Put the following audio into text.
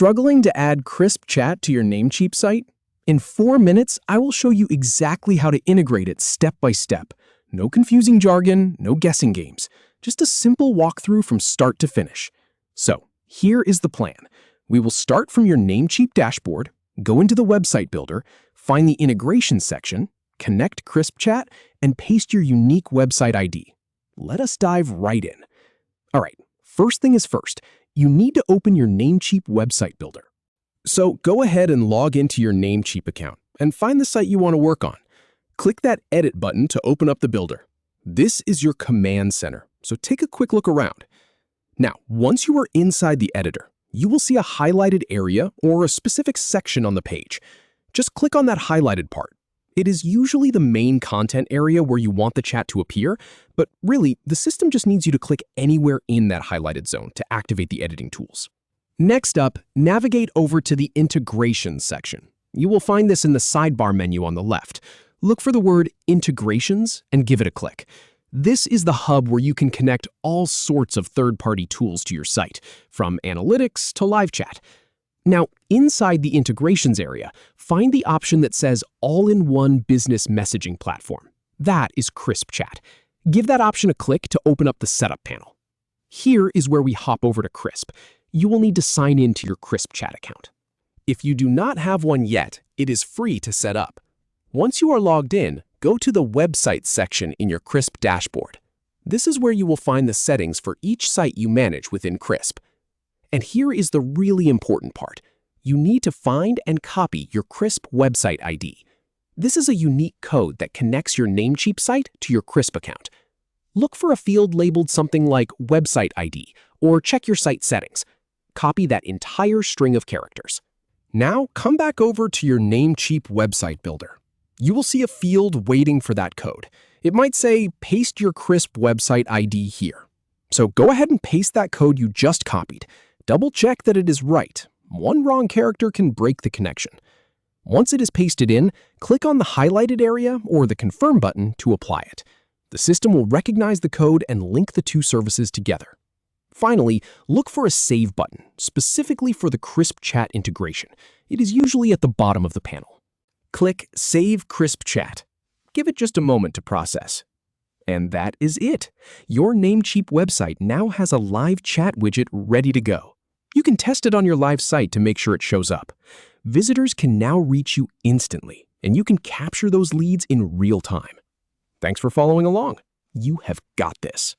Struggling to add crisp chat to your Namecheap site? In 4 minutes, I will show you exactly how to integrate it step by step. No confusing jargon, no guessing games. Just a simple walkthrough from start to finish. So, here is the plan. We will start from your Namecheap dashboard, go into the website builder, find the integration section, connect crisp chat, and paste your unique website ID. Let us dive right in. All right, first thing is first. You need to open your Namecheap website builder. So go ahead and log into your Namecheap account and find the site you want to work on. Click that Edit button to open up the builder. This is your command center, so take a quick look around. Now, once you are inside the editor, you will see a highlighted area or a specific section on the page. Just click on that highlighted part. It is usually the main content area where you want the chat to appear, but really, the system just needs you to click anywhere in that highlighted zone to activate the editing tools. Next up, navigate over to the Integrations section. You will find this in the sidebar menu on the left. Look for the word Integrations and give it a click. This is the hub where you can connect all sorts of third-party tools to your site, from analytics to live chat. Now, inside the integrations area, find the option that says All-in-One Business Messaging Platform. That is Crisp Chat. Give that option a click to open up the setup panel. Here is where we hop over to Crisp. You will need to sign in to your Crisp Chat account. If you do not have one yet, it is free to set up. Once you are logged in, go to the Websites section in your Crisp dashboard. This is where you will find the settings for each site you manage within Crisp. And here is the really important part. You need to find and copy your Crisp website ID. This is a unique code that connects your Namecheap site to your Crisp account. Look for a field labeled something like Website ID or check your site settings. Copy that entire string of characters. Now come back over to your Namecheap website builder. You will see a field waiting for that code. It might say, paste your Crisp website ID here. So go ahead and paste that code you just copied. Double check that it is right. One wrong character can break the connection. Once it is pasted in, click on the highlighted area or the confirm button to apply it. The system will recognize the code and link the two services together. Finally, look for a save button, specifically for the Crisp Chat integration. It is usually at the bottom of the panel. Click Save Crisp Chat. Give it just a moment to process. And that is it. Your Namecheap website now has a live chat widget ready to go. You can test it on your live site to make sure it shows up. Visitors can now reach you instantly, and you can capture those leads in real time. Thanks for following along. You have got this.